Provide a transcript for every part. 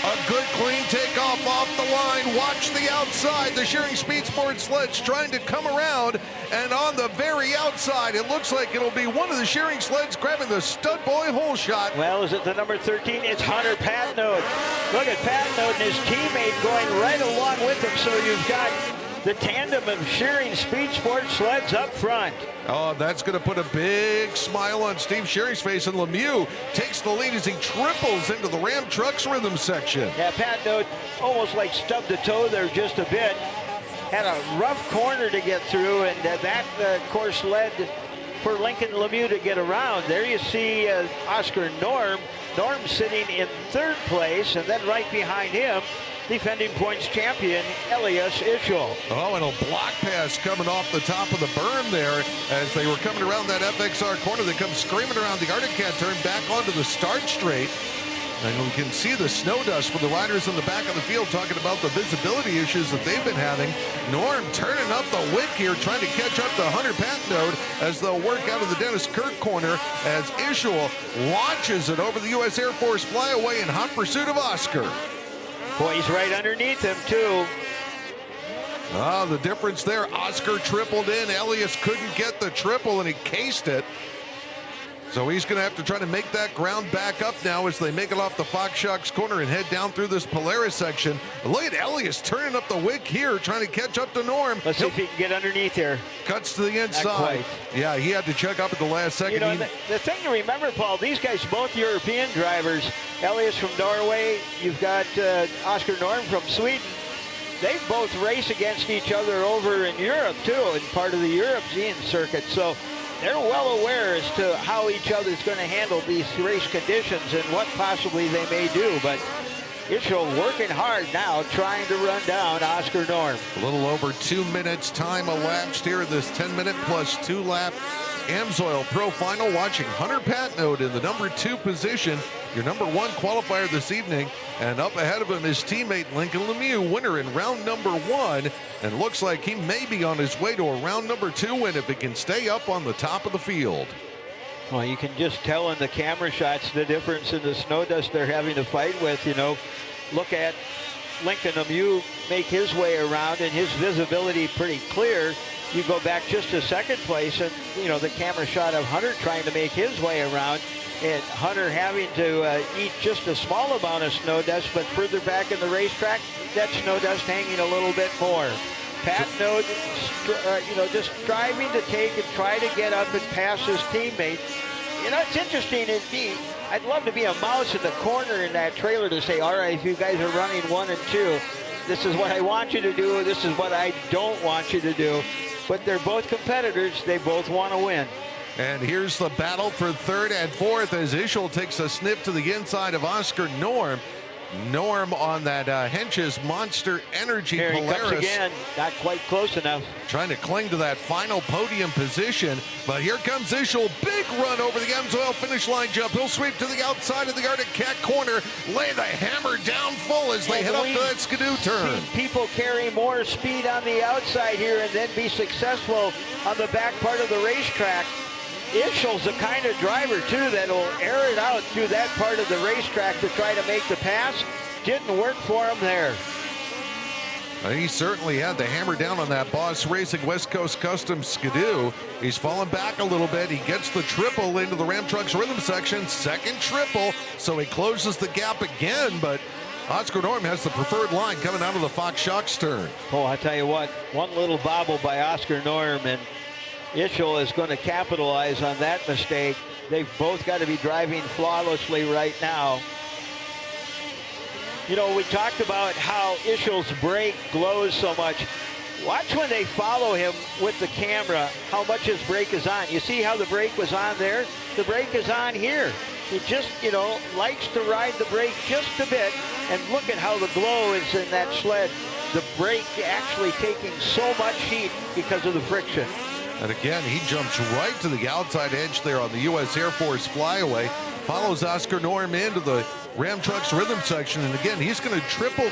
A good clean takeoff off the line. Watch the outside. The Shearing Speed Sports sleds trying to come around. And on the very outside, it looks like it'll be one of the Shearing sleds grabbing the stud boy hole shot. Well, is it the number 13? It's Hunter Patnode. Look at Patnode and his teammate going right along with him. So you've got the tandem of Shearing Speed Sports sleds up front. Oh, that's going to put a big smile on Steve Shearing's face, and Lemieux takes the lead as he triples into the Ram Trucks rhythm section. Yeah, Patnode almost like stubbed a toe there just a bit. Had a rough corner to get through, and that, of course, led for Lincoln Lemieux to get around. There you see Oscar Norm. Norm sitting in third place, and then right behind him, defending points champion, Elias Ischel. Oh, and a block pass coming off the top of the berm there as they were coming around that FXR corner. They come screaming around the Arctic Cat turn back onto the start straight. And we can see the snow dust from the riders in the back of the field talking about the visibility issues that they've been having. Norm turning up the wick here, trying to catch up to Hunter Patnode as they'll work out of the Dennis Kirk corner as Ischel launches it over the U.S. Air Force flyaway in hot pursuit of Oscar. Boy, he's right underneath him, too. Ah, the difference there, Oscar tripled in. Elias couldn't get the triple, and he cased it. So he's going to have to try to make that ground back up now as they make it off the Fox Shocks corner and head down through this Polaris section. But look at Elias turning up the wick here, trying to catch up to Norm. Let's see if he can get underneath here. Cuts to the inside. Yeah, he had to check up at the last second. You know, the thing to remember, Paul, these guys both European drivers. Elias from Norway, you've got Oscar Norm from Sweden. They both race against each other over in Europe, too, in part of the European circuit. So they're well aware as to how each other's going to handle these race conditions and what possibly they may do. But Ischel working hard now, trying to run down Oscar Norm. A little over 2 minutes time elapsed here in this 10-minute plus 2-lap Amsoil Pro Final. Watching Hunter Patnode in the number 2 position, your number 1 qualifier this evening. And up ahead of him, his teammate Lincoln Lemieux, winner in round number 1. And looks like he may be on his way to a round number 2 win if he can stay up on the top of the field. Well, you can just tell in the camera shots the difference in the snow dust they're having to fight with. You know, look at Lincoln Lemieux make his way around, and his visibility pretty clear. You go back just to second place, and, you know, the camera shot of Hunter trying to make his way around, and Hunter having to eat just a small amount of snow dust, but further back in the racetrack, that snow dust hanging a little bit more. Patnode, you know, just striving to take and try to get up and pass his teammate. You know, it's interesting indeed. I'd love to be a mouse in the corner in that trailer to say, all right, if you guys are running 1 and 2, this is what I want you to do, this is what I don't want you to do. But they're both competitors. They both want to win. And here's the battle for 3rd and 4th as Ischel takes a sniff to the inside of Oscar Norm. Norm on that Hensch's Monster Energy Here Polaris. he comes again, not quite close enough. Trying to cling to that final podium position, but here comes Ischel. Big run over the Amsoil finish line jump. He'll sweep to the outside of the Arctic Cat corner, lay the hammer down full as they head up to that skidoo turn. People carry more speed on the outside here and then be successful on the back part of the racetrack. Ischel's the kind of driver, too, that'll air it out through that part of the racetrack to try to make the pass. Didn't work for him there. He certainly had the hammer down on that Boss Racing West Coast Custom skidoo. He's fallen back a little bit. He gets the triple into the Ram Trucks rhythm section. Second triple, so he closes the gap again, but Oscar Norm has the preferred line coming out of the Fox Shocks turn. Oh, I tell you what, one little bobble by Oscar Norm, and Ischel is going to capitalize on that mistake. They've both got to be driving flawlessly right now. You know, we talked about how Ischel's brake glows so much. Watch when they follow him with the camera, how much his brake is on. You see how the brake was on there? The brake is on here. He just, you know, likes to ride the brake just a bit. And look at how the glow is in that sled. The brake actually taking so much heat because of the friction. And again, he jumps right to the outside edge there on the U.S. Air Force flyaway. follows Oscar Norm into the Ram Trucks rhythm section. And again, he's going to triple.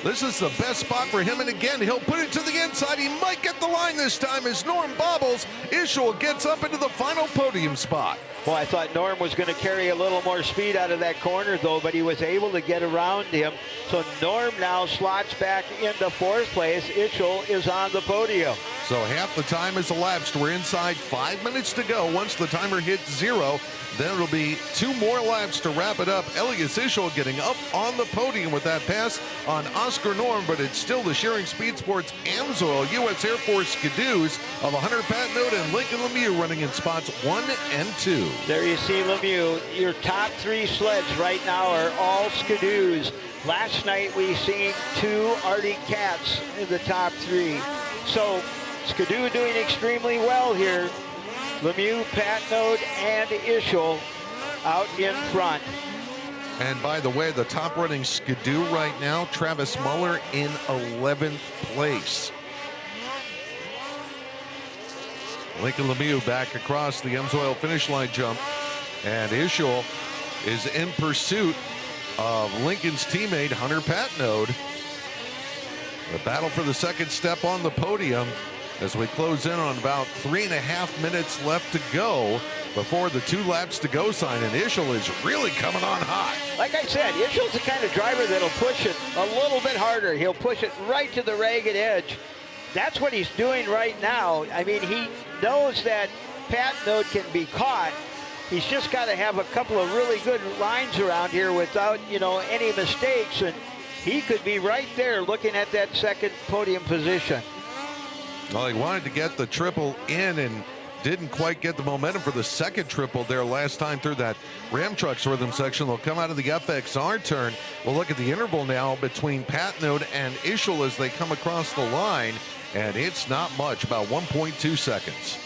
This is the best spot for him. And again, he'll put it to the inside. He might get the line this time as Norm bobbles. Ischel gets up into the final podium spot. Well, I thought Norm was going to carry a little more speed out of that corner, though, but he was able to get around him. So Norm now slots back into fourth place. Ischel is on the podium. So half the time is elapsed. We're inside 5 minutes to go. Once the timer hits 0, then it'll be 2 more laps to wrap it up. Elias Ischel getting up on the podium with that pass on Oscar Norm, but it's still the Shearing Speed Sports Amsoil U.S. Air Force Skidoos of Hunter Patnode and Lincoln Lemieux running in spots 1 and 2. There you see Lemieux. Your top 3 sleds right now are all Skidoos. Last night we seen 2 Arctic Cats in the top 3. So Skidoo doing extremely well here. Lemieux, Patnode, and Ischel out in front. And by the way, the top running Skidoo right now, Travis Muller in 11th place. Lincoln Lemieux back across the Amsoil finish line jump. And Ischel is in pursuit of Lincoln's teammate, Hunter Patnode. The battle for the second step on the podium as we close in on about 3.5 minutes left to go before the 2 laps to go sign. And Ischel is really coming on hot. Like I said, Ischel's the kind of driver that'll push it a little bit harder. He'll push it right to the ragged edge. That's what he's doing right now. I mean, he knows that Patnode can be caught. He's just got to have a couple of really good lines around here without, any mistakes. And he could be right there looking at that second podium position. Well, he wanted to get the triple in and didn't quite get the momentum for the second triple there last time through that Ram Trucks rhythm section. They'll come out of the FXR turn. We'll look at the interval now between Patnode and Ischel as they come across the line, and it's not much, about 1.2 seconds.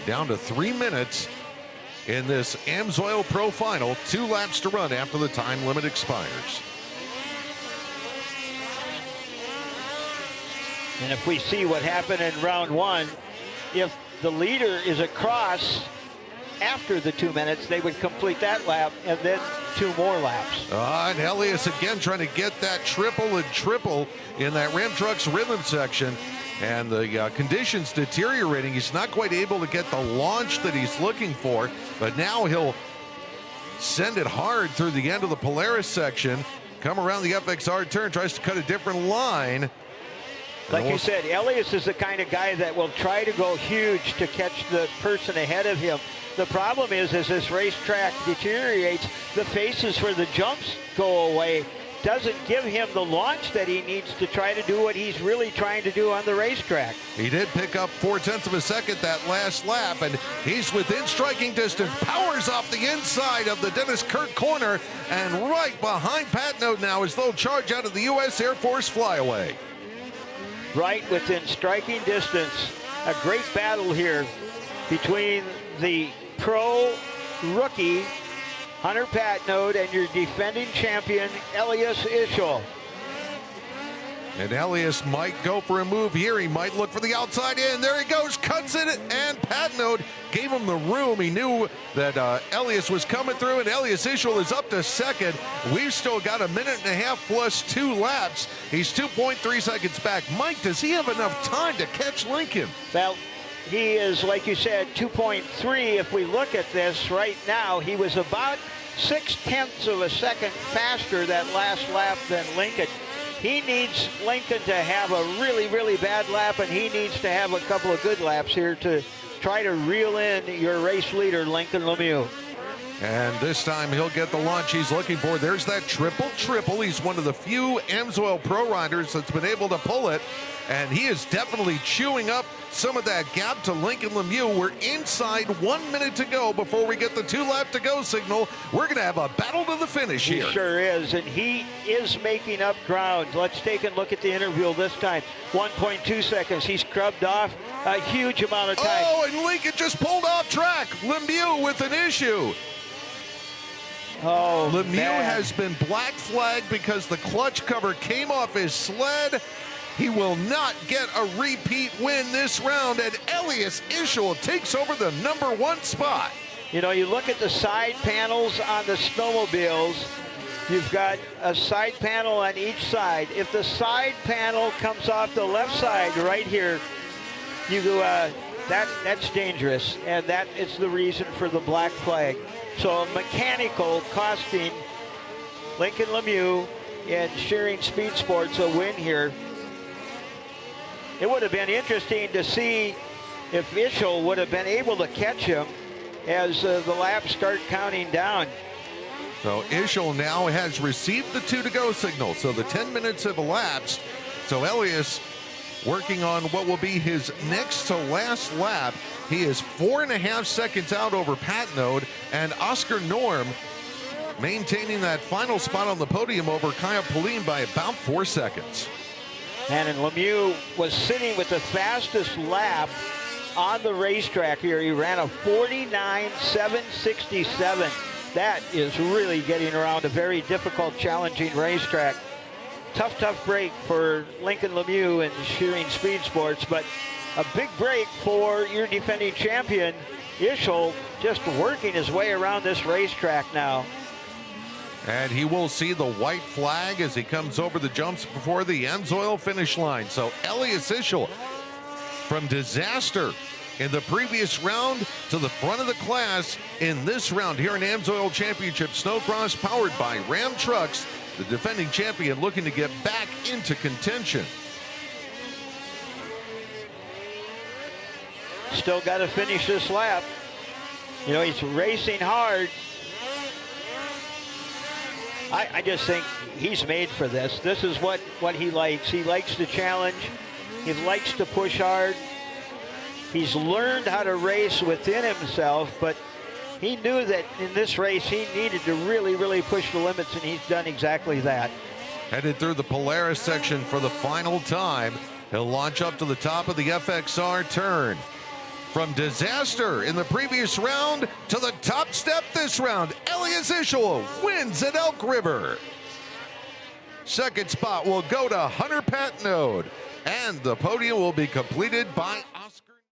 Down to 3 minutes in this Amsoil Pro Final. 2 laps to run after the time limit expires. And if we see what happened in round 1, if the leader is across after the 2 minutes, they would complete that lap and then 2 more laps. And Elias again trying to get that triple and triple in that Ram Trucks rhythm section. And the conditions deteriorating. He's not quite able to get the launch that he's looking for, but now he'll send it hard through the end of the Polaris section, come around the FXR turn, tries to cut a different line. Like you said, Elias is the kind of guy that will try to go huge to catch the person ahead of him. The problem is, as this racetrack deteriorates, the faces for the jumps go away. Doesn't give him the launch that he needs to try to do what he's really trying to do on the racetrack. He did pick up 0.4 of a second that last lap, and he's within striking distance. Powers off the inside of the Dennis Kurt corner, and right behind Patnode now as they'll charge out of the U.S. Air Force flyaway. Right within striking distance. A great battle here between the pro rookie Hunter Patnode and your defending champion Elias Ischel. And Elias might go for a move here. He might look for the outside in. There he goes, cuts it, and Patnode gave him the room. He knew that Elias was coming through, and Elias Ischel is up to second. We've still got 1.5 minutes plus 2 laps. He's 2.3 seconds back. Mike, does he have enough time to catch Lincoln? Well, he is, like you said, 2.3. If we look at this right now, he was about 0.6 of a second faster that last lap than Lincoln. He needs Lincoln to have a really, really bad lap, and he needs to have a couple of good laps here to try to reel in your race leader, Lincoln Lemieux. And this time he'll get the launch he's looking for. There's that triple. He's one of the few Amsoil Pro riders that's been able to pull it. And he is definitely chewing up some of that gap to Lincoln Lemieux. We're inside 1 minute to go before we get the 2 lap to go signal. We're going to have a battle to the finish here. He sure is, and he is making up ground. Let's take a look at the interval this time. 1.2 seconds. He's scrubbed off a huge amount of time. Oh, and Lincoln just pulled off track. Lemieux with an issue. Oh, Lemieux man. has been black flagged because the clutch cover came off his sled. he will not get a repeat win this round, and Elias Ischel takes over the #1 spot. You know, you look at the side panels on the snowmobiles, you've got a side panel on each side. If the side panel comes off the left side right here, you go, that's dangerous, and that is the reason for the black flag. So mechanical costing Lincoln Lemieux and Shearing Speed Sports a win here. It would have been interesting to see if Ischel would have been able to catch him as the laps start counting down. So Ischel now has received the 2-to-go signal. So the 10 minutes have elapsed. So Elias working on what will be his next to last lap. He is 4.5 seconds out over Patnode, and Oscar Norm maintaining that final spot on the podium over Kaya Pauline by about 4 seconds. And Lemieux was sitting with the fastest lap on the racetrack here. He ran a 49.767. That is really getting around a very difficult, challenging racetrack. Tough break for Lincoln Lemieux and Shearing Speed Sports, but a big break for your defending champion, Ischel, just working his way around this racetrack now. And he will see the white flag as he comes over the jumps before the Amsoil finish line. So Elias Ischel, from disaster in the previous round to the front of the class in this round here in Amsoil Championship Snowcross, powered by Ram Trucks, the defending champion looking to get back into contention. Still got to finish this lap. You know, he's racing hard. I just think he's made for this. This is what he likes. He likes the challenge. He likes to push hard. He's learned how to race within himself, but he knew that in this race he needed to really push the limits, and he's done exactly that. Headed through the Polaris section for the final time. He'll launch up to the top of the FXR turn. From disaster in the previous round to the top step this round, Elias Ischel wins at Elk River. Second spot will go to Hunter Patnode, and the podium will be completed by